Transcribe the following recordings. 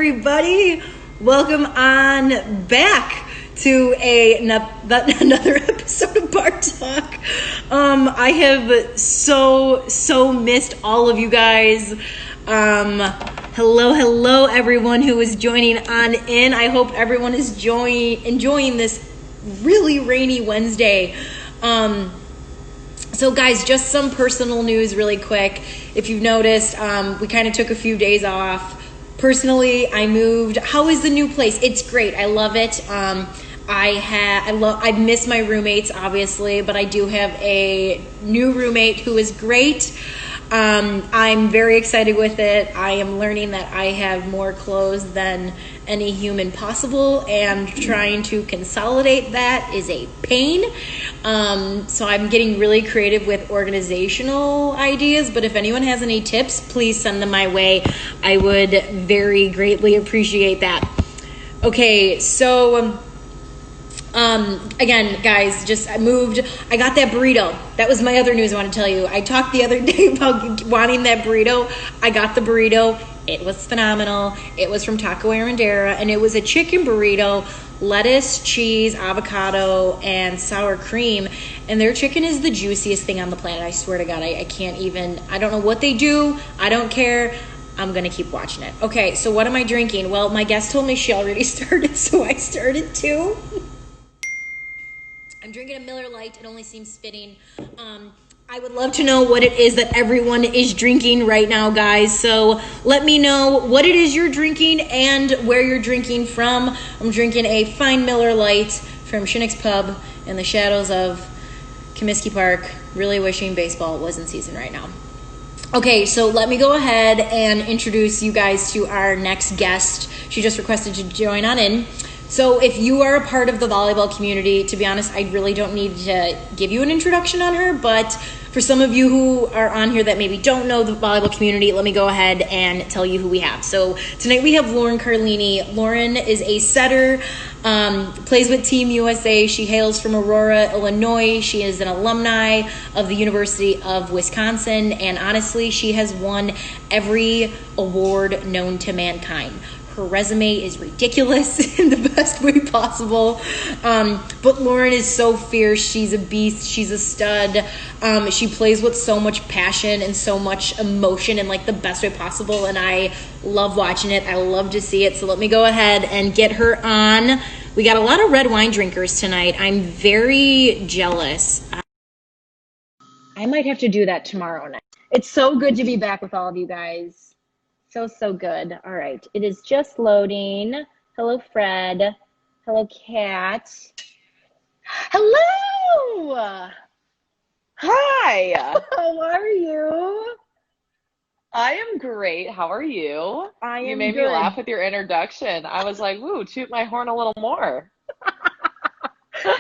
everybody. Welcome on back to another episode of Bar Talk. I have so missed all of you guys. Hello everyone who is joining on in. I hope everyone is enjoying this really rainy Wednesday. So guys, just some personal news really quick. If you've noticed, we kind of took a few days off. Personally, I moved. How is the new place? It's great. I love it. I miss my roommates, obviously, but I do have a new roommate who is great. I'm very excited with it. I am learning that I have more clothes than any human possible, and trying to consolidate that is a pain. So I'm getting really creative with organizational ideas, but if anyone has any tips, please send them my way. I would very greatly appreciate that. Okay, so again, guys, I moved. I got that burrito. That was my other news I want to tell you. I talked the other day about wanting that burrito. I got the burrito. It was phenomenal. It was from Taco Arendera, and it was a chicken burrito, lettuce, cheese, avocado, and sour cream. And their chicken is the juiciest thing on the planet. I swear to God, I can't even, I don't know what they do. I don't care. I'm going to keep watching it. Okay, so what am I drinking? Well, my guest told me she already started, so I started too. I'm drinking a Miller Lite. It only seems fitting. I would love to know what it is that everyone is drinking right now, guys. So let me know what it is you're drinking and where you're drinking from. I'm drinking a fine Miller Lite from Shinnick's Pub in the shadows of Comiskey Park. Really wishing baseball was in season right now. Okay, so let me go ahead and introduce you guys to our next guest. She just requested to join on in. So if you are a part of the volleyball community, to be honest, I really don't need to give you an introduction on her, but for some of you who are on here that maybe don't know the volleyball community, let me go ahead and tell you who we have. So tonight we have Lauren Carlini. Lauren is a setter, plays with Team USA. She hails from Aurora, Illinois. She is an alumni of the University of Wisconsin, and honestly, she has won every award known to mankind. Her resume is ridiculous in the best way possible. But Lauren is so fierce. She's a beast. She's a stud. She plays with so much passion and so much emotion in like the best way possible. And I love watching it. I love to see it. So let me go ahead and get her on. We got a lot of red wine drinkers tonight. I'm very jealous. I might have to do that tomorrow night. It's so good to be back with all of you guys. So good. All right. It is just loading. Hello, Fred. Hello, Kat. Hello. Hi. How are you? I am great. How are you? You made me laugh with your introduction. I was like, woo, toot my horn a little more.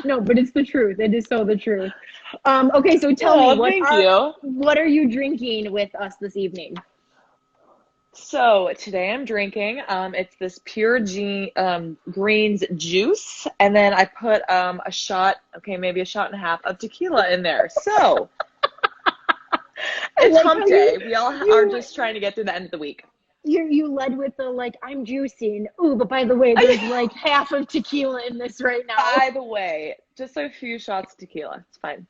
No, but it's the truth. It is so the truth. Okay, so tell me, what are you drinking with us this evening? So today I'm drinking, it's this pure greens juice, and then I put a shot, maybe a shot and a half of tequila in there. So it's hump day. We all are just trying to get through the end of the week. You led with the I'm juicing. Ooh, but by the way, there's half of tequila in this right now. By the way, just a few shots of tequila. It's fine.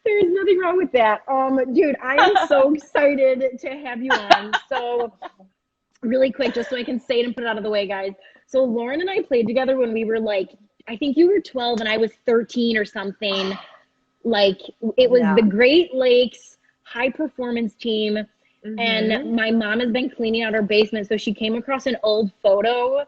There's nothing wrong with that. Dude, I am so excited to have you on. So really quick, just so I can say it and put it out of the way, guys. So Lauren and I played together when we were I think you were 12 and I was 13 or something. It was the Great Lakes high performance team. Mm-hmm. And my mom has been cleaning out our basement. So she came across an old photo.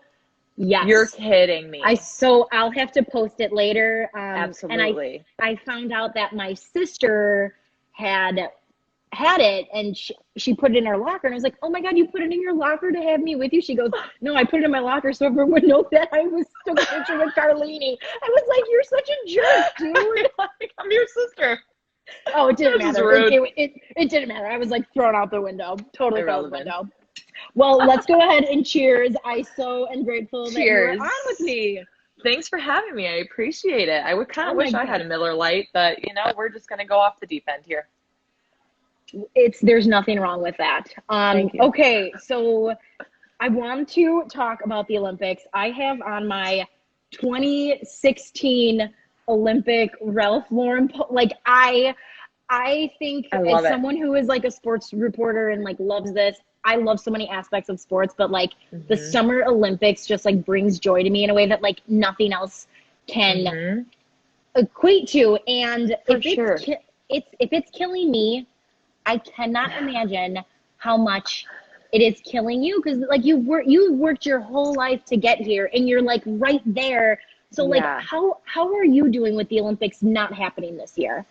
Yes. You're kidding me. I'll have to post it later. Absolutely. And I found out that my sister had it, and she put it in her locker, and I was like, oh my God, you put it in your locker to have me with you? She goes, no, I put it in my locker so everyone would know that I took a picture with Carlini. I was like, you're such a jerk, dude. I'm your sister. Oh, it didn't matter. It didn't matter. I was thrown out the window. Totally thrown out the window. Well, let's go ahead and cheers. I so am grateful that you're on with me. Thanks for having me. I appreciate it. I would kind of wish I had a Miller Lite, but we're just going to go off the deep end here. There's nothing wrong with that. Okay, so I want to talk about the Olympics. I have on my 2016 Olympic Ralph Lauren, like I think I as love it. someone who is like a sports reporter and like loves this, I love so many aspects of sports, but like the Hmm. Summer Olympics just like brings joy to me in a way that like nothing else can Hmm. equate to. And For sure. if it's killing me, I cannot imagine how much it is killing you, because like you've worked your whole life to get here and you're like right there. So like Yeah. how are you doing with the Olympics not happening this year?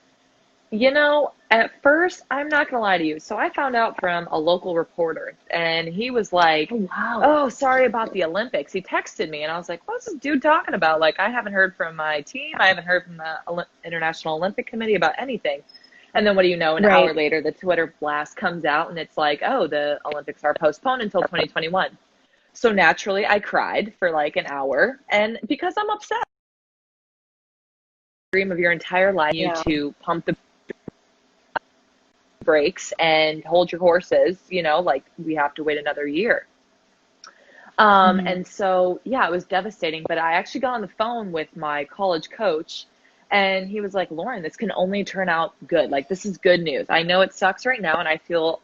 You know, at first, I'm not gonna lie to you. So I found out from a local reporter, and he was like, Oh wow. "Oh, sorry about the Olympics." He texted me, and I was like, "What's this dude talking about?" Like, I haven't heard from my team. I haven't heard from the International Olympic Committee about anything. And then what do you know? An hour Right. later, the Twitter blast comes out, and it's like, "Oh, the Olympics are postponed until 2021." So naturally, I cried for like an hour, and because I'm upset, dream of your entire life, you Yeah. to pump the brakes and hold your horses, like we have to wait another year. Mhm. And so, yeah, it was devastating. But I actually got on the phone with my college coach, and he was like, Lauren, this can only turn out good. Like, this is good news. I know it sucks right now, and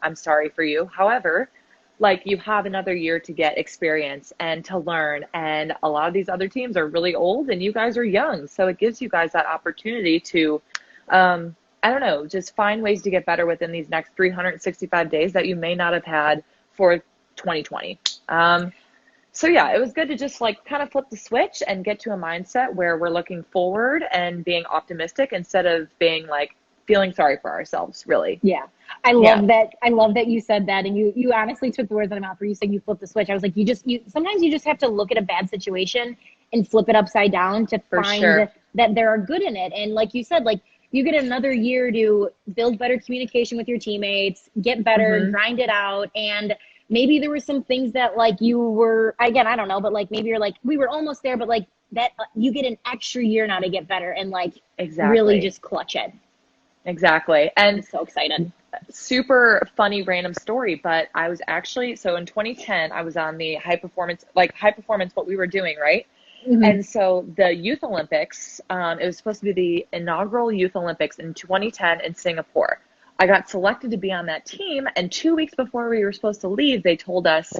I'm sorry for you. However, like, you have another year to get experience and to learn. And a lot of these other teams are really old, and you guys are young. So it gives you guys that opportunity to, I don't know, just find ways to get better within these next 365 days that you may not have had for 2020. So yeah, it was good to just like kind of flip the switch and get to a mindset where we're looking forward and being optimistic instead of being like feeling sorry for ourselves, really. Yeah. I Yeah, love that. I love that you said that, and you honestly took the words out of my mouth where you said you flipped the switch. I was like, you sometimes you just have to look at a bad situation and flip it upside down to for find sure. that there are good in it. And like you said, like you get another year to build better communication with your teammates, get better, Hmm. grind it out. And maybe there were some things that like you were, again, I don't know, but like maybe you're like, we were almost there, but like that you get an extra year now to get better and like really Exactly. just clutch it. Exactly. I'm And so excited. super funny random story, but I was actually, so in 2010, I was on the high performance, what we were doing, right? Mhm. And so the Youth Olympics, it was supposed to be the inaugural Youth Olympics in 2010 in Singapore. I got selected to be on that team, and 2 weeks before we were supposed to leave, they told us,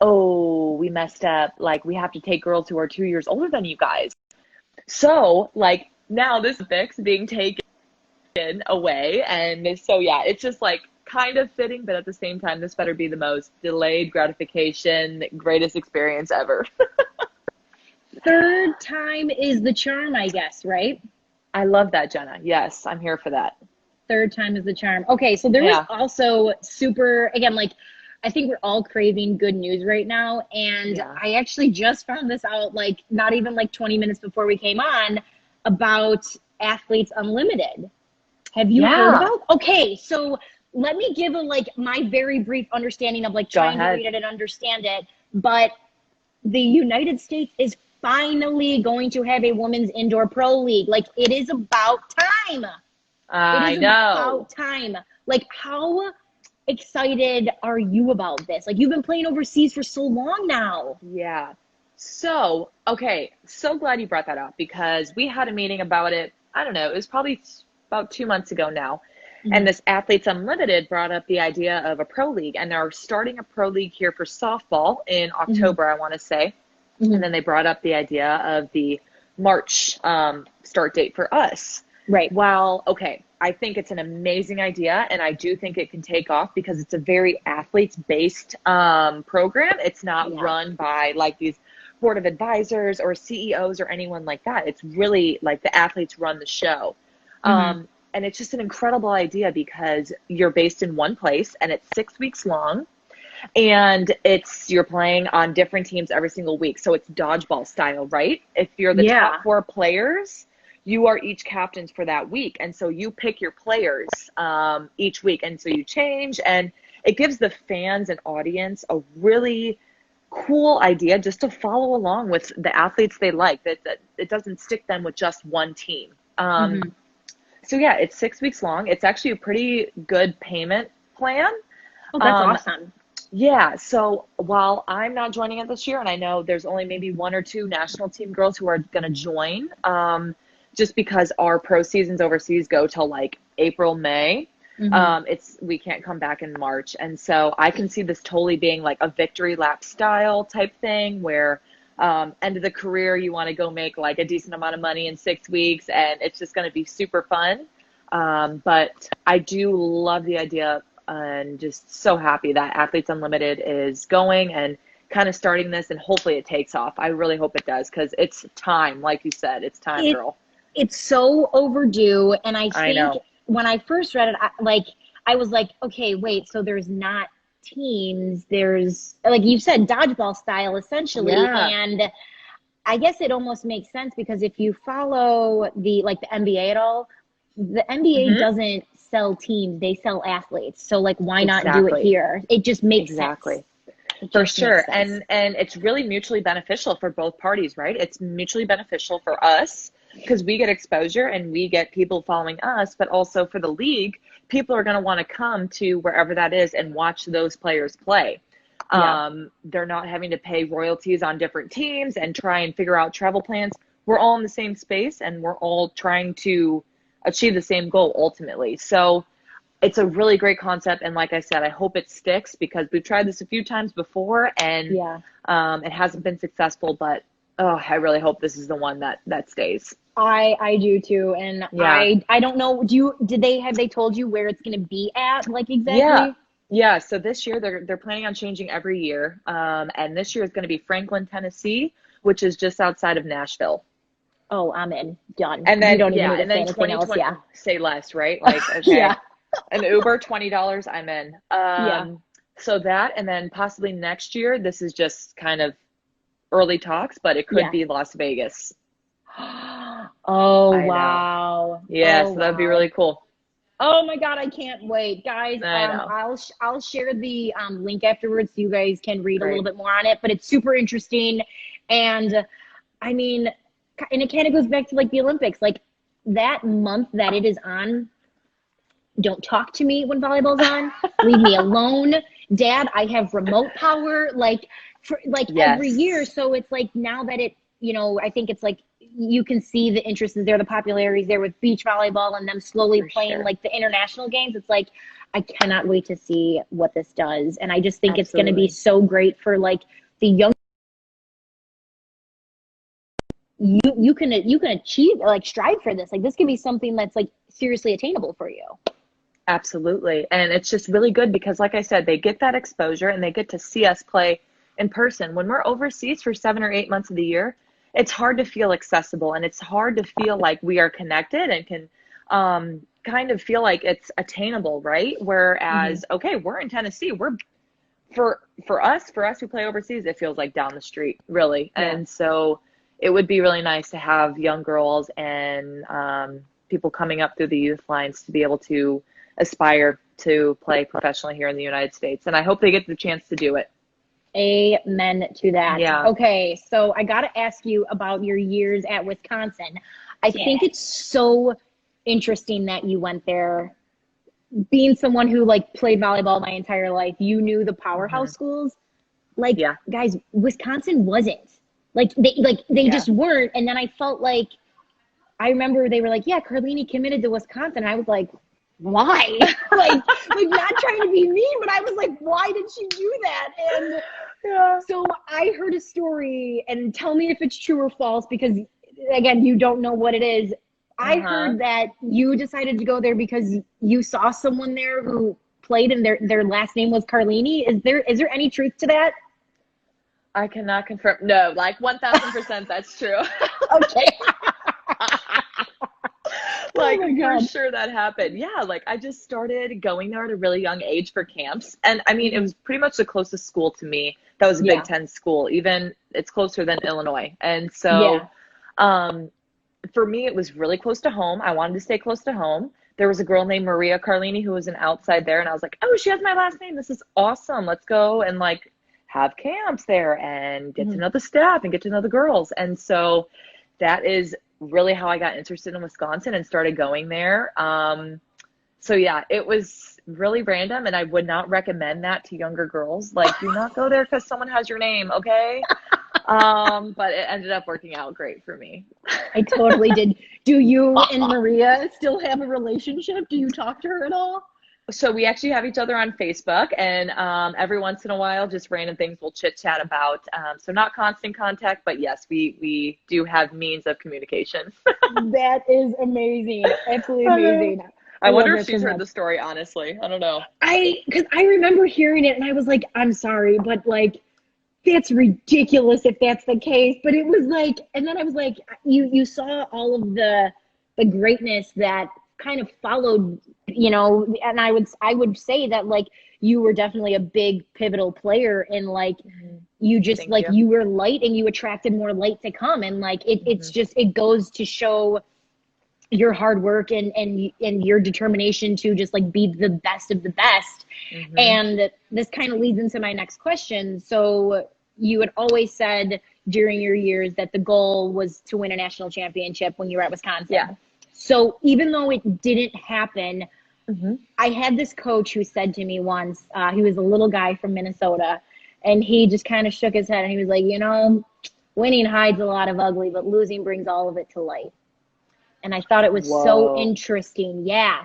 oh, we messed up. Like, we have to take girls who are 2 years older than you guys. So, like, now this Olympics being taken away. And so, yeah, it's just like kind of fitting, but at the same time, this better be the most delayed gratification, greatest experience ever. Third time is the charm, I guess, right? I love that, Jenna. Yes, I'm here for that. Third time is the charm. Okay, so there was Yeah. also super, again, like, I think we're all craving good news right now. And Yeah. I actually just found this out, like, not even like 20 minutes before we came on about Athletes Unlimited. Have you heard Yeah. about? Okay, so let me give a like my very brief understanding of like Go trying to ahead. read it and understand it. But the United States is finally going to have a women's indoor pro league. Like it is about time. It I is know. about time. Like how excited are you about this? Like you've been playing overseas for so long now. Yeah. So, okay. So glad you brought that up because we had a meeting about it. I don't know. It was probably about 2 months ago now. And Mhm. this Athletes Unlimited brought up the idea of a pro league, and they're starting a pro league here for softball in Mhm. October, I want to say. And Mhm. then they brought up the idea of the March start date for us. Right. Well, okay, I think it's an amazing idea, and I do think it can take off because it's a very athletes-based program. It's not Yeah. run by like these board of advisors or CEOs or anyone like that. It's really like the athletes run the show. Mhm. And it's just an incredible idea because you're based in one place and it's 6 weeks long and you're playing on different teams every single week. So it's dodgeball style, right? If you're the top Yeah. four players, you are each captains for that week. And so you pick your players each week. And so you change, and it gives the fans and audience a really cool idea just to follow along with the athletes they like, that it doesn't stick them with just one team. Mhm. So yeah, it's 6 weeks long. It's actually a pretty good payment plan. Oh, that's Um, awesome. Yeah, so while I'm not joining it this year, and I know there's only maybe one or two national team girls who are going to join, just because our pro seasons overseas go till like April, May. Hmm. We can't come back in March, and so I can see this totally being like a victory lap style type thing where end of the career you want to go make like a decent amount of money in 6 weeks, and it's just going to be super fun. But I do love the idea and just so happy that Athletes Unlimited is going and kind of starting this, and hopefully it takes off. I really hope it does because it's time, like you said, it's time, It girl. it's so overdue, and I I think know. when I first read it, I was like, okay, wait, so there's not teams, there's like you said, dodgeball style essentially, Yeah. and I guess it almost makes sense because if you follow the NBA at all, the NBA Hmm. doesn't sell teams, they sell athletes. So like why not do it Exactly. here? It just makes sense. Exactly. It For just makes sure. sense. And it's really mutually beneficial for both parties, right? It's mutually beneficial for us because we get exposure and we get people following us, but also for the league, people are going to want to come to wherever that is and watch those players play. Yeah. They're not having to pay royalties on different teams and try and figure out travel plans. We're all in the same space and we're all trying to achieve the same goal ultimately. So it's a really great concept, and like I said, I hope it sticks because we've tried this a few times before and Yeah. it hasn't been successful, but oh, I really hope this is the one that stays. I do too. And Yeah. I don't know, did they have they told you where it's gonna be at, like Yeah. exactly? Yeah, so this year they're planning on changing every year. And this year is going to be Franklin, Tennessee, which is just outside of Nashville. Oh, I'm in. Done. And You then don't even yeah, need to and say then anything else. 2020 Yeah. say less, right? Like Yeah. okay, an Uber $20, I'm in. Yeah. So that, and then possibly next year, this is just kind of early talks, but it could Yeah. be Las Vegas. Oh I know. wow. Yeah, Oh so that'd be really wow. cool. Oh my God, I can't wait, guys. I know. I'll share the link afterwards so you guys can read a little Great. bit more on it. But it's super interesting, and I mean, and it kind of goes back to like the Olympics, like that month that it is on. Don't talk to me when volleyball's on. Leave me alone, Dad. I have remote power, like for like every year. Yes, So it's like now that I think it's like you can see the interest is there, the popularity is there with beach volleyball and them slowly for playing sure. like the international games. It's like I cannot wait to see what this does, and I just think it's going to be Absolutely. so great for like the young. You can achieve like strive for this. Like this can be something that's like seriously attainable for you. Absolutely. And it's just really good because, like I said, they get that exposure and they get to see us play in person. When we're overseas for 7 or 8 months of the year, it's hard to feel accessible and it's hard to feel like we are connected and can kind of feel like it's attainable, right? Hmm. Whereas, okay, we're in Tennessee. We're for us who play overseas, it feels like down the street, really. Yeah. And so it would be really nice to have young girls and people coming up through the youth lines to be able to aspire to play professionally here in the United States. And I hope they get the chance to do it. Amen to that. Yeah. Okay, so I got to ask you about your years at Wisconsin. I Yeah. think it's so interesting that you went there. Being someone who like played volleyball my entire life, you knew the Hmm. powerhouse schools. Like, Yeah. guys, Wisconsin wasn't. Like they Yeah. just weren't. And then I felt like I remember they were like, "Yeah, Carlini committed to Wisconsin." I was like, "Why?" like not trying to be mean, but I was like, "Why did she do that?" And Yeah. so I heard a story, and tell me if it's true or false, because again, you don't know what it is. I Uh-huh. heard that you decided to go there because you saw someone there who played and their last name was Carlini. Is there any truth to that? I cannot confirm. No, like 1000% that's true. Okay. Oh Like my for God. sure that happened. Yeah, like I just started going there at a really young age for camps. And I mean, it Hmm. was pretty much the closest school to me that was a Big Yeah. Ten school. Even it's closer than Illinois. And so Yeah. um, for me, it was really close to home. I wanted to stay close to home. There was a girl named Maria Carlini who was an outside there. And I was like, oh, she has my last name. This is awesome. Let's go and like have camps there and get to Hmm. know the staff and get to know the girls. And so that is really how I got interested in Wisconsin and started going there. So yeah, it was really random, and I would not recommend that to younger girls. Like, do not go there because someone has your name, okay? But it ended up working out great for me. I totally did. Do you and Maria still have a relationship? Do you talk to her at all? So we actually have each other on Facebook, and every once in a while, just random things we'll chit chat about. So not constant contact, but yes, we do have means of communication. That is amazing. Absolutely amazing. I wonder love if that she's so heard much. the story, honestly. I don't know. Because I remember hearing it and I was like, I'm sorry, but like, that's ridiculous if that's the case. But it was like, and then I was like, you saw all of the greatness that kind of followed, and I would say that like you were definitely a big pivotal player in like you just Thank like you. you were light and you attracted more light to come, and like it's just it goes to show your hard work and your determination to just like be the best of the best. And this kind of leads into my next question. So you had always said during your years that the goal was to win a national championship when you were at Wisconsin. Yeah. So even though it didn't happen, I had this coach who said to me once, he was a little guy from Minnesota, and he just kind of shook his head and he was like, winning hides a lot of ugly, but losing brings all of it to light. And I thought it was so interesting. Yeah.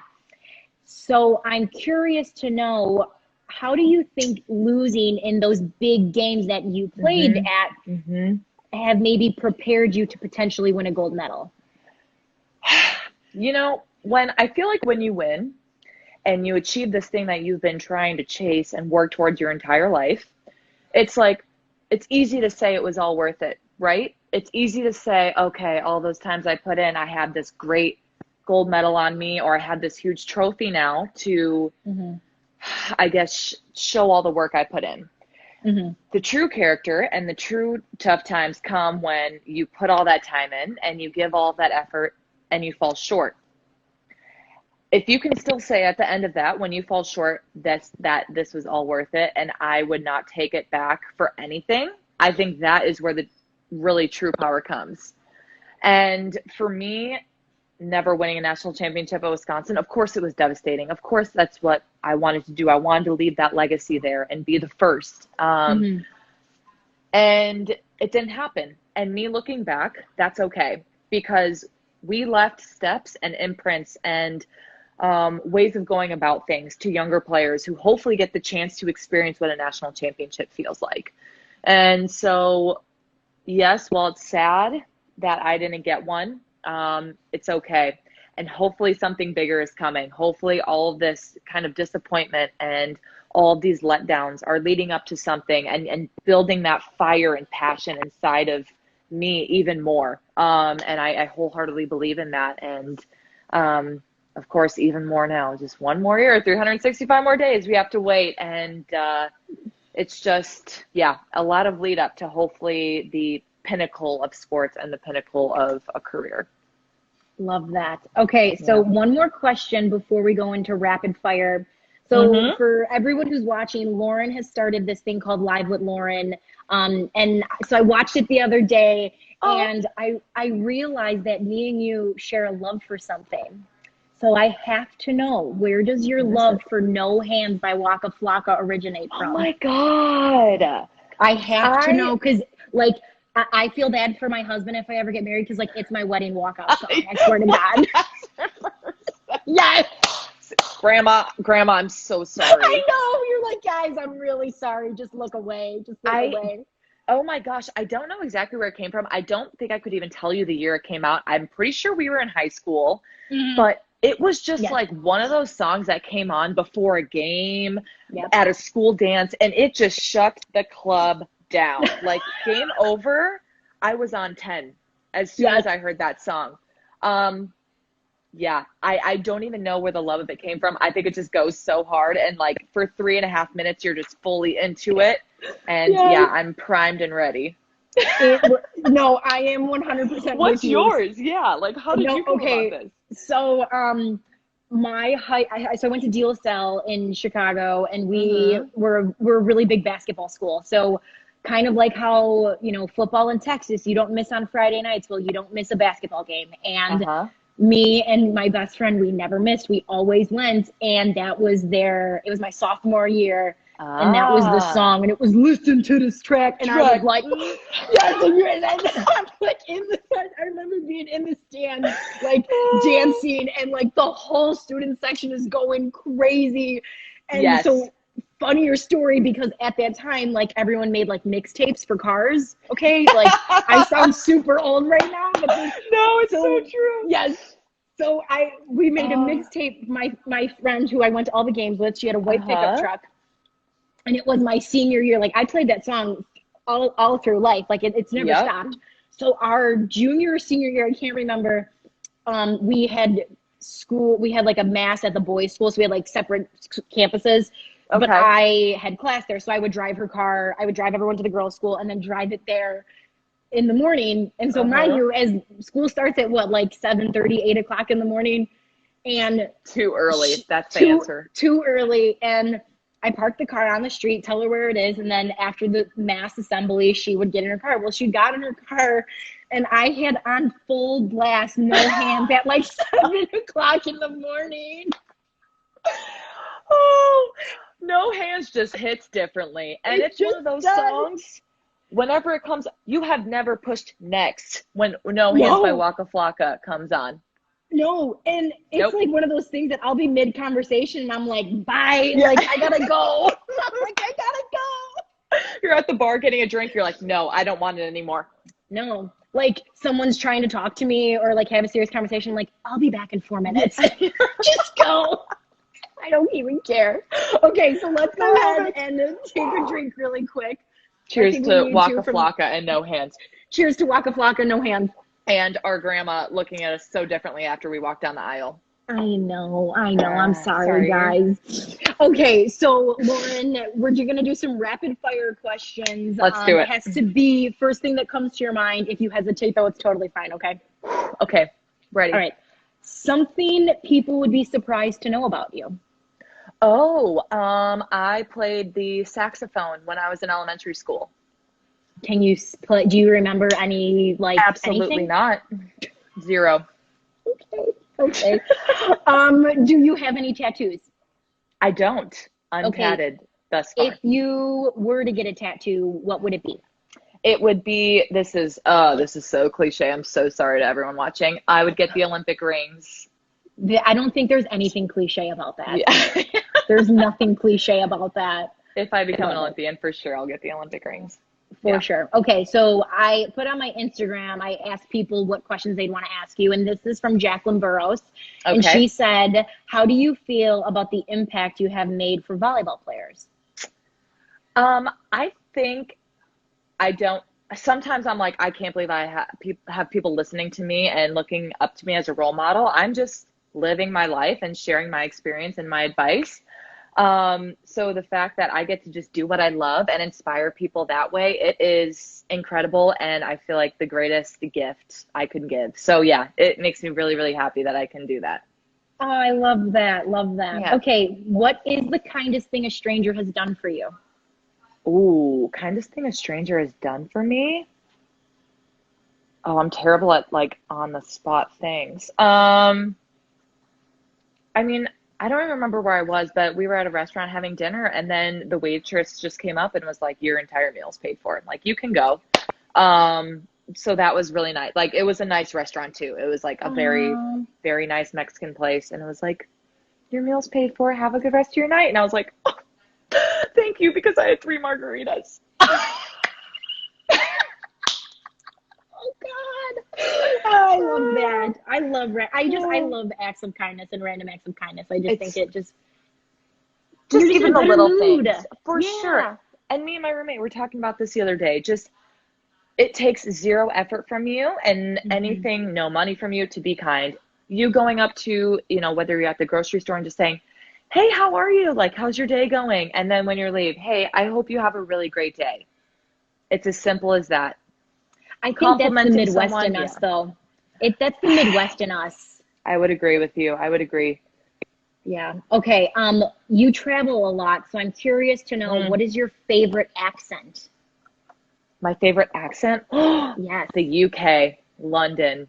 So I'm curious to know, how do you think losing in those big games that you played at have maybe prepared you to potentially win a gold medal? When I feel like when you win and you achieve this thing that you've been trying to chase and work towards your entire life, it's like, it's easy to say it was all worth it, right? It's easy to say, okay, all those times I put in, I had this great gold medal on me, or I had this huge trophy now to, I guess, show all the work I put in. The true character and the true tough times come when you put all that time in and you give all that effort and you fall short. If you can still say at the end of that, when you fall short, that this was all worth it and I would not take it back for anything, I think that is where the really true power comes. And for me, never winning a national championship at Wisconsin, of course it was devastating. Of course that's what I wanted to do. I wanted to leave that legacy there and be the first. And it didn't happen. And me looking back, that's okay, because we left steps and imprints and ways of going about things to younger players who hopefully get the chance to experience what a national championship feels like. And so, yes, while it's sad that I didn't get one, it's okay. And hopefully something bigger is coming. Hopefully all of this kind of disappointment and all of these letdowns are leading up to something and building that fire and passion inside of me even more. And I wholeheartedly believe in that. And of course, even more now, just one more year, 365 more days we have to wait. And it's just, a lot of lead up to hopefully the pinnacle of sports and the pinnacle of a career. Love that. Okay, so one more question before we go into rapid fire. So for everyone who's watching, Lauren has started this thing called Live with Lauren. And so I watched it the other day, and I realized that me and you share a love for something. So I have to know, where does your love for No Hands by Waka Flocka originate from? Oh my God. I have to know, because like I feel bad for my husband if I ever get married, because like it's my wedding walkout song. I swear to God. Yes. Grandma, I'm so sorry. I know. You're like, guys, I'm really sorry. Just look away. Just look away. Oh my gosh. I don't know exactly where it came from. I don't think I could even tell you the year it came out. I'm pretty sure we were in high school, but it was just like one of those songs that came on before a game, at a school dance, and it just shut the club down. Like, game over, I was on 10 as soon as I heard that song. I don't even know where the love of it came from. I think it just goes so hard, and like for 3.5 minutes you're just fully into it, and I'm primed and ready. No, I am 100% What's with you. yours? Like, how did you feel about this? So so I went to De La Salle in Chicago, and we're a really big basketball school. So kind of like how, football in Texas, you don't miss on Friday nights. Well, you don't miss a basketball game. And me and my best friend, we never missed. We always went. And that was it was my sophomore year. And that was the song. And it was listen to this track. And I was like, yes. And I'm like I remember being in the stand, like dancing. And like the whole student section is going crazy. And so funnier story, because at that time, like everyone made like mixtapes for cars. Okay. Like I sound super old right now, but no, it's so true. Yes. So we made a mixtape. My friend who I went to all the games with, she had a white pickup truck, and it was my senior year. Like I played that song all through life. Like it's never stopped. So our junior or senior year, I can't remember. We had like a mass at the boys' school, so we had like separate campuses. Okay. But I had class there, so I would drive her car. I would drive everyone to the girls' school and then drive it there in the morning. And so mind you, as school starts at like 7:30, 8 o'clock in the morning, and too early. That's the answer. Too early. And I parked the car on the street, tell her where it is, and then after the mass assembly, she would get in her car. Well, she got in her car, and I had on full blast, no hands, at like 7 o'clock in the morning. Oh, No Hands just hits differently. And it's one of those songs, whenever it comes, you have never pushed next when No Hands by Waka Flocka comes on. No, and it's like one of those things that I'll be mid-conversation and I'm like, bye, like, I gotta go. I'm like, I gotta go. You're at the bar getting a drink, you're like, no, I don't want it anymore. No, like someone's trying to talk to me or like have a serious conversation, like, I'll be back in 4 minutes. Just go. I don't even care. Okay, so let's go ahead and take a drink really quick. Cheers to Waka Flocka and No Hands. Cheers to Waka Flocka, No Hands. And our grandma looking at us so differently after we walked down the aisle. I know. I'm sorry, guys. Okay, so Lauren, we're going to do some rapid fire questions. Let's do it. It has to be first thing that comes to your mind. If you hesitate, though, it's totally fine, okay? Okay, ready. All right. Something people would be surprised to know about you. Oh, I played the saxophone when I was in elementary school. Can you play? Do you remember any, like, Absolutely anything? Not. Zero. Okay. Do you have any tattoos? I don't. Untatted thus far. If you were to get a tattoo, what would it be? It would be, this is so cliche. I'm so sorry to everyone watching. I would get the Olympic rings. I don't think there's anything cliche about that. Yeah. There's nothing cliche about that. If I become an Olympian, for sure, I'll get the Olympic rings. For sure. Okay, so I put on my Instagram, I asked people what questions they'd want to ask you, and this is from Jacqueline Burrows. Okay. And she said, how do you feel about the impact you have made for volleyball players? I think sometimes I'm like, I can't believe I have people listening to me and looking up to me as a role model. I'm just living my life and sharing my experience and my advice. So the fact that I get to just do what I love and inspire people that way, it is incredible. And I feel like the greatest gift I could give. So yeah, it makes me really, really happy that I can do that. Oh, I love that. Love that. Yeah. Okay. What is the kindest thing a stranger has done for you? Ooh, kindest thing a stranger has done for me? Oh, I'm terrible at like on the spot things. I mean, I don't even remember where I was, but we were at a restaurant having dinner, and then the waitress just came up and was like, your entire meal's paid for. Like, you can go. So that was really nice. Like, it was a nice restaurant too. It was like a very, very nice Mexican place. And it was like, your meal's paid for. Have a good rest of your night. And I was like, oh, thank you, because I had 3 margaritas. I love that. I love acts of kindness and random acts of kindness. I just think it just even the little things. For sure. And me and my roommate were talking about this the other day. Just, it takes 0 effort from you and anything, no money from you to be kind. You going up to, whether you're at the grocery store and just saying, hey, how are you? Like, how's your day going? And then when you leave, hey, I hope you have a really great day. It's as simple as that. I think that's the Midwest in us, though. That's the Midwest in us. I would agree with you. I would agree. Yeah. Okay. You travel a lot, so I'm curious to know, what is your favorite accent? My favorite accent? Yes. The UK, London.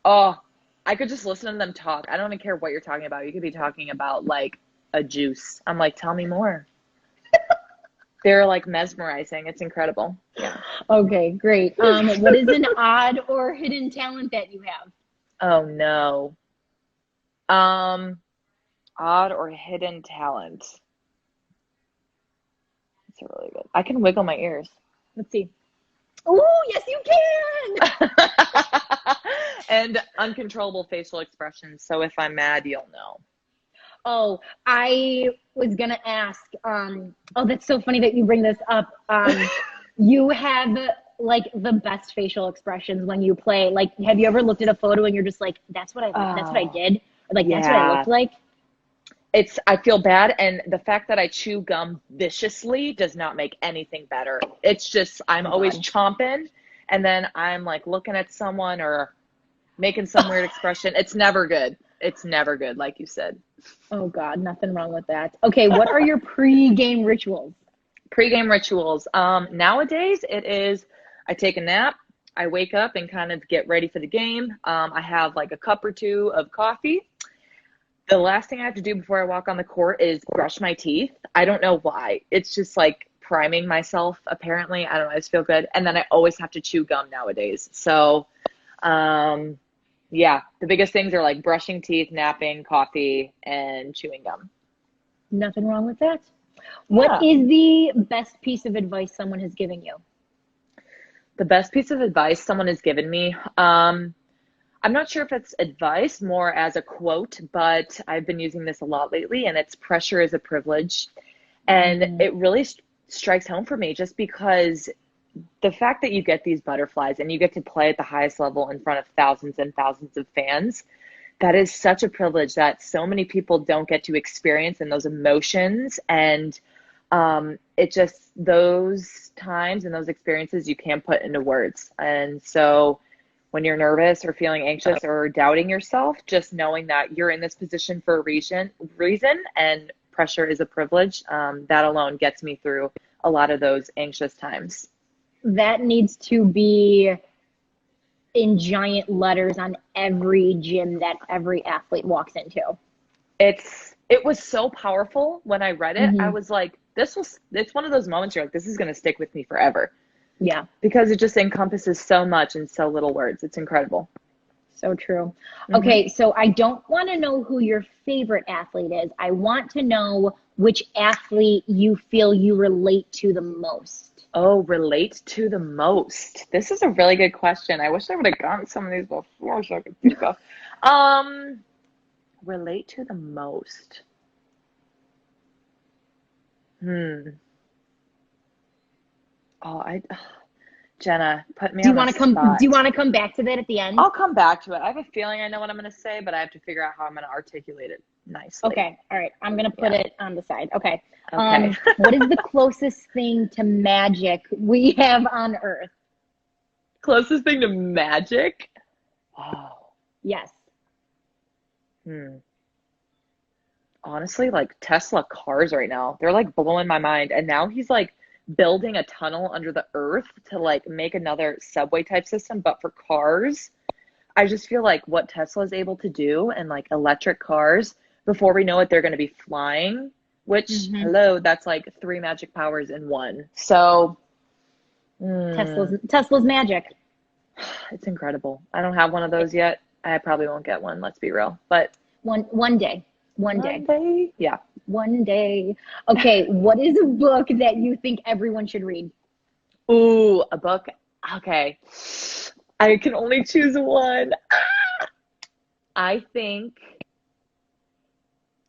Oh, I could just listen to them talk. I don't even care what you're talking about. You could be talking about like a juice. I'm like, tell me more. They're like mesmerizing. It's incredible. Yeah. Okay, great. What is an odd or hidden talent that you have? Oh no. Um, Odd or hidden talent. It's a really good. I can wiggle my ears. Let's see. Oh, yes, you can. And uncontrollable facial expressions. So if I'm mad, you'll know. Oh, I was gonna ask. Oh, that's so funny that you bring this up. You have like the best facial expressions when you play. Like, have you ever looked at a photo and you're just like, that's what I did, or like that's what I looked like? I feel bad, and the fact that I chew gum viciously does not make anything better. It's just I'm always chomping, and then I'm like looking at someone or making some weird expression. It's never good. It's never good, like you said. Oh God, nothing wrong with that. Okay, what are your pre-game rituals? Pre-game rituals. Nowadays it is I take a nap, I wake up and kind of get ready for the game. I have like a cup or two of coffee. The last thing I have to do before I walk on the court is brush my teeth. I don't know why. It's just like priming myself, apparently. I don't know. I just feel good. And then I always have to chew gum nowadays. So, yeah, the biggest things are like brushing teeth, napping, coffee, and chewing gum. Nothing wrong with that. What is the best piece of advice someone has given you? The best piece of advice someone has given me, I'm not sure if it's advice, more as a quote, but I've been using this a lot lately, and it's pressure is a privilege. And it really strikes home for me just because the fact that you get these butterflies and you get to play at the highest level in front of thousands and thousands of fans, that is such a privilege that so many people don't get to experience, and those emotions. And it just, those times and those experiences you can't put into words. And so when you're nervous or feeling anxious or doubting yourself, just knowing that you're in this position for a reason and pressure is a privilege, that alone gets me through a lot of those anxious times. That needs to be in giant letters on every gym that every athlete walks into. It was so powerful when I read it. I was like, it's one of those moments you're like, this is going to stick with me forever. Yeah. Because it just encompasses so much in so little words. It's incredible. So true. Okay, so I don't want to know who your favorite athlete is. I want to know which athlete you feel you relate to the most. Oh, relate to the most. This is a really good question. I wish I would have gotten some of these before so I could think of. Relate to the most. Jenna, put me on the spot. Do you want to come back to that at the end? I'll come back to it. I have a feeling I know what I'm going to say, but I have to figure out how I'm going to articulate it nicely. Okay. All right. I'm going to put it on the side. Okay. What is the closest thing to magic we have on Earth? Closest thing to magic? Oh. Yes. Honestly, like Tesla cars right now, they're like blowing my mind. And now he's like building a tunnel under the earth to like make another subway type system, but for cars. I just feel like what Tesla is able to do and like electric cars, before we know it, they're going to be flying, which, hello, that's like 3 magic powers in one. So Tesla's magic. It's incredible. I don't have one of those yet. I probably won't get one, let's be real. But one day. One day. Yeah. One day. Okay, what is a book that you think everyone should read? Ooh, a book. Okay. I can only choose one. I think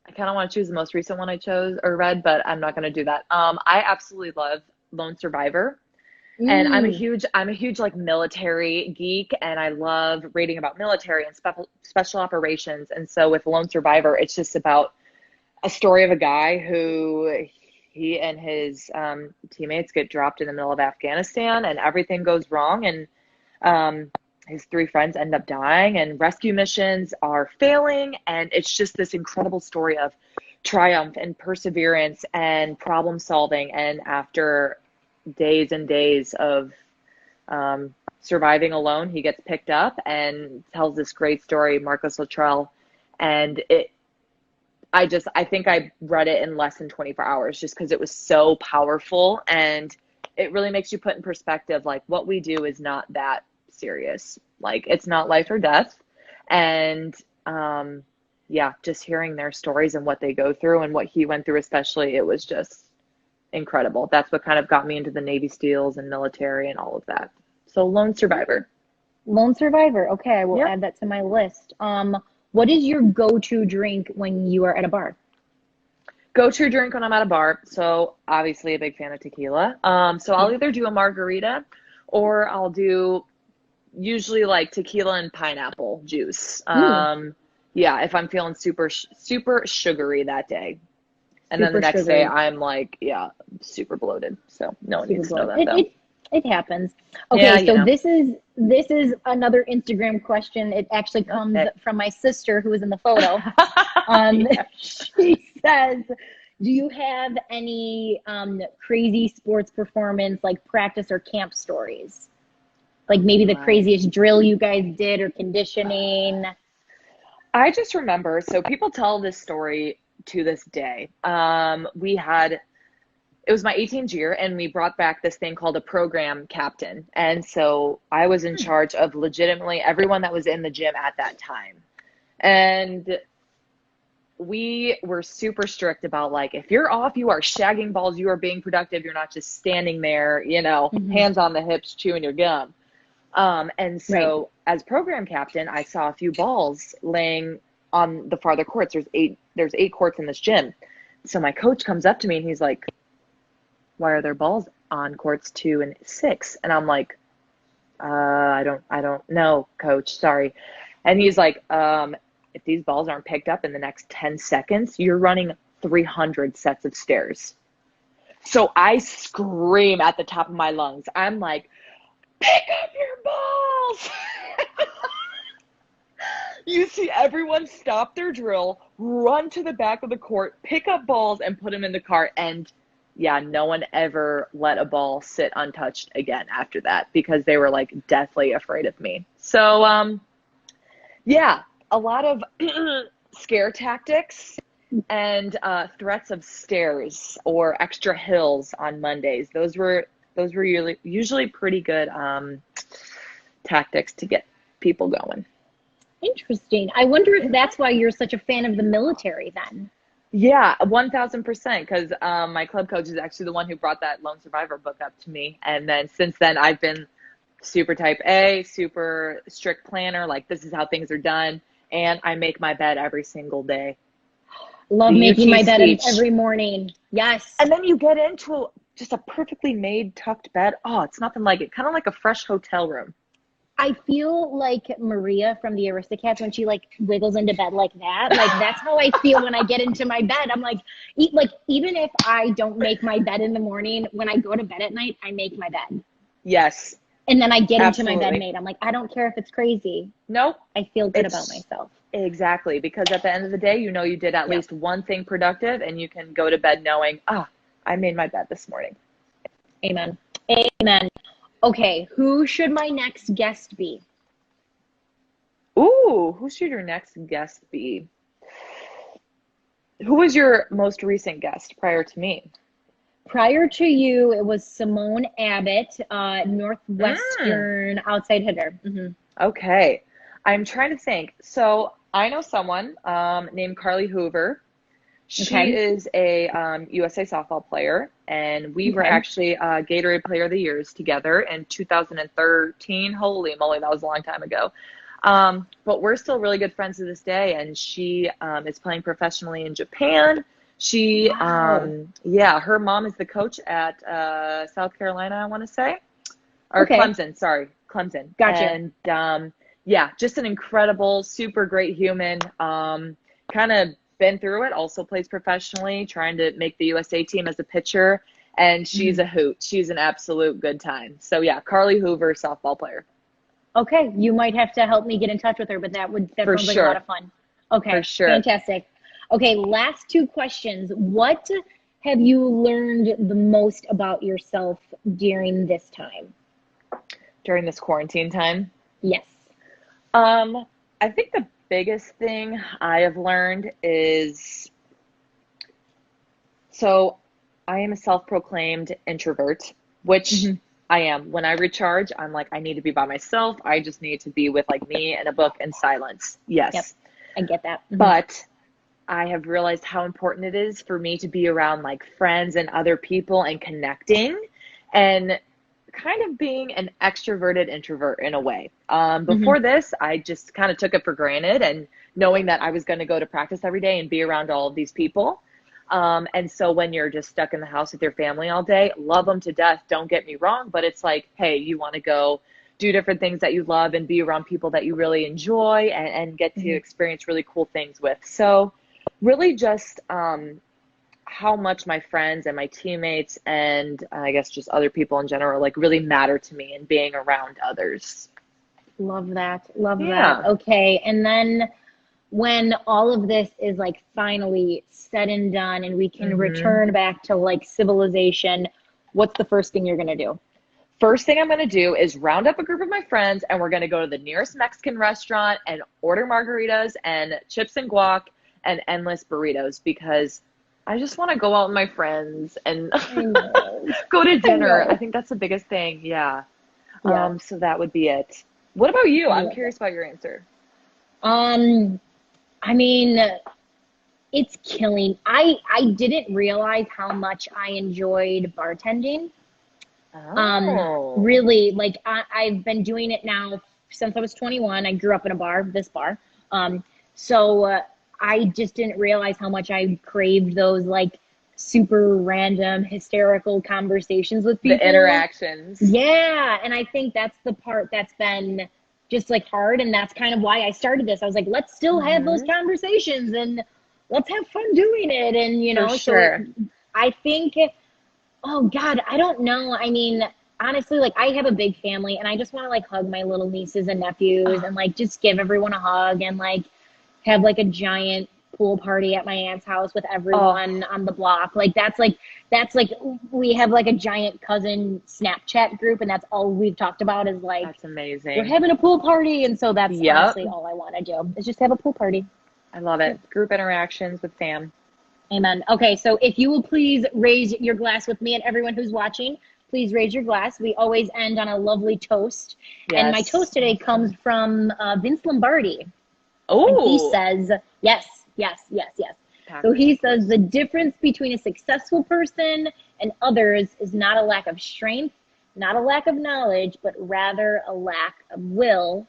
I kind of want to choose the most recent one I chose or read, but I'm not going to do that. I absolutely love Lone Survivor. And I'm a huge like military geek, and I love reading about military and special operations. And so with Lone Survivor, it's just about a story of a guy who he and his teammates get dropped in the middle of Afghanistan, and everything goes wrong, and his 3 friends end up dying, and rescue missions are failing, and it's just this incredible story of triumph and perseverance and problem solving. And after days and days of surviving alone. He gets picked up and tells this great story, Marcus Luttrell. And I think I read it in less than 24 hours just because it was so powerful, and it really makes you put in perspective, like, what we do is not that serious. Like, it's not life or death. And yeah, just hearing their stories and what they go through and what he went through, especially, it was just incredible. That's what kind of got me into the Navy SEALs and military and all of that. So lone survivor. Lone survivor. Okay, I will Yep. add that to my list. What is your go-to drink when you are at a bar? Go-to drink when I'm at a bar. So obviously a big fan of tequila. So I'll either do a margarita or I'll do usually like tequila and pineapple juice. Yeah, if I'm feeling super sugary that day. And then the next day I'm like, yeah, super bloated. So no one needs to know that though. It happens. Okay, Yeah, so you know. this is another Instagram question. It actually comes from my sister who is in the photo. Yeah. She says, do you have any crazy sports performance, like practice or camp stories? Like maybe the craziest drill you guys did or conditioning? I just remember, so people tell this story to this day. It was my 18th year, and we brought back this thing called a program captain. And so I was in charge of legitimately everyone that was in the gym at that time. And we were super strict about, like, if you're off, you are shagging balls, you are being productive. You're not just standing there, hands on the hips, chewing your gum. And so as program captain, I saw a few balls laying on the farther courts. There's eight courts in this gym. So my coach comes up to me and he's like, why are there balls on courts 2 and 6? And I'm like, I don't know, coach, sorry. And he's like, if these balls aren't picked up in the next 10 seconds, you're running 300 sets of stairs. So I scream at the top of my lungs. I'm like, pick up your balls. You see everyone stop their drill, run to the back of the court, pick up balls, and put them in the cart. And yeah, no one ever let a ball sit untouched again after that because they were like deathly afraid of me. So, yeah, a lot of scare tactics and threats of stairs or extra hills on Mondays. Those were usually pretty good tactics to get people going. Interesting. I wonder if that's why you're such a fan of the military then. Yeah, 1000%. Because my club coach is actually the one who brought that Lone Survivor book up to me. And then since then, I've been super type A, super strict planner. Like, this is how things are done. And I make my bed every single day. Love making my bed every morning. Yes. And then you get into just a perfectly made, tucked bed. Oh, it's nothing like it. Kind of like a fresh hotel room. I feel like Maria from the Aristocats when she like wiggles into bed like that. Like that's how I feel when I get into my bed. I'm like even if I don't make my bed in the morning, when I go to bed at night, I make my bed. Yes. And then I get into my bed made. I'm like, I don't care if it's crazy. Nope. I feel good about myself. Exactly. Because at the end of the day, you know you did at least one thing productive, and you can go to bed knowing, I made my bed this morning. Amen. Amen. Okay, who should my next guest be? Ooh, who should your next guest be? Who was your most recent guest prior to me? Prior to you, it was Simone Abbott, Northwestern outside hitter. Mm-hmm. Okay, I'm trying to think. So I know someone named Carly Hoover. She is a USA softball player, and we were actually Gatorade Player of the Years together in 2013. Holy moly, that was a long time ago. But we're still really good friends to this day, and she is playing professionally in Japan. She, her mom is the coach at South Carolina, I want to say. Or Clemson, sorry, Clemson. Gotcha. And, just an incredible, super great human. Kind of been through it, also plays professionally, trying to make the USA team as a pitcher, and she's a hoot. She's an absolute good time. So yeah, Carly Hoover, softball player. Okay, you might have to help me get in touch with her, but that sounds like a lot of fun. Okay, for sure. Fantastic. Okay, last 2 questions. What have you learned the most about yourself during this time? during this quarantine time? Yes. I think the biggest thing I have learned is, so I am a self-proclaimed introvert, which I am. When I recharge, I'm like, I need to be by myself. I just need to be with like me and a book and silence. Yes. Yep. I get that. But I have realized how important it is for me to be around like friends and other people and connecting and kind of being an extroverted introvert in a way. Before this, I just kind of took it for granted, and knowing that I was going to go to practice every day and be around all of these people. And so when you're just stuck in the house with your family all day, love them to death, don't get me wrong, but it's like, hey, you want to go do different things that you love and be around people that you really enjoy and get to experience really cool things with. So really just how much my friends and my teammates and I guess just other people in general like really matter to me and being around others. Love that. Love that. Okay. And then when all of this is like finally said and done and we can return back to like civilization, what's the first thing you're going to do? First thing I'm going to do is round up a group of my friends and we're going to go to the nearest Mexican restaurant and order margaritas and chips and guac and endless burritos, because I just want to go out with my friends and go to dinner. I think that's the biggest thing. Yeah. So that would be it. What about you? I'm curious about your answer. I mean, it's killing. I didn't realize how much I enjoyed bartending. Really, like I've been doing it now since I was 21. I grew up in a bar, this bar. So I just didn't realize how much I craved those like super random, hysterical conversations with people. The interactions. Yeah. And I think that's the part that's been just like hard. And that's kind of why I started this. I was like, let's still have those conversations and let's have fun doing it. And, you know, so I think, oh God, I don't know. I mean, honestly, like I have a big family and I just want to like hug my little nieces and nephews and like just give everyone a hug and like have like a giant pool party at my aunt's house with everyone on the block. Like that's like we have like a giant cousin Snapchat group and that's all we've talked about is like, that's amazing. We're having a pool party. And so that's honestly all I want to do is just have a pool party. I love it. Group interactions with fam. Amen. Okay. So if you will please raise your glass with me and everyone who's watching, please raise your glass. We always end on a lovely toast. Yes. And my toast today comes from Vince Lombardi. Oh, and he says, yes. So he says the difference between a successful person and others is not a lack of strength, not a lack of knowledge, but rather a lack of will.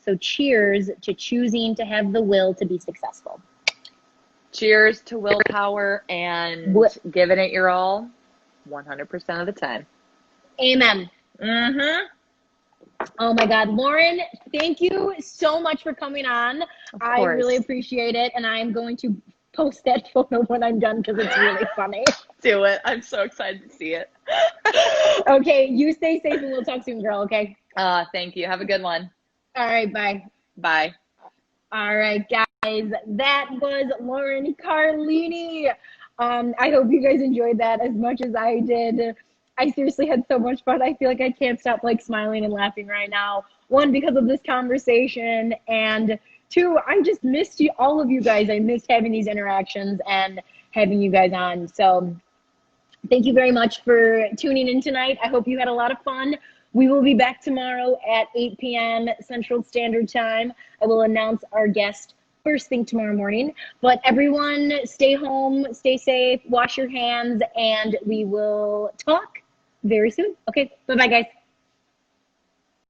So cheers to choosing to have the will to be successful. Cheers to willpower and giving it your all 100% of the time. Amen. Oh my God, Lauren, thank you so much for coming on. I really appreciate it. And I'm going to post that photo when I'm done because it's really funny. Do it. I'm so excited to see it. Okay, you stay safe and we'll talk soon, girl, okay? Thank you. Have a good one. All right, bye. Bye. All right, guys, that was Lauren Carlini. I hope you guys enjoyed that as much as I did. I seriously had so much fun. I feel like I can't stop like smiling and laughing right now. One, because of this conversation, and two, I just missed you, all of you guys. I missed having these interactions and having you guys on. So thank you very much for tuning in tonight. I hope you had a lot of fun. We will be back tomorrow at 8 p.m. Central Standard Time. I will announce our guest first thing tomorrow morning. But everyone, stay home, stay safe, wash your hands, and we will talk very soon. Okay, bye-bye, guys.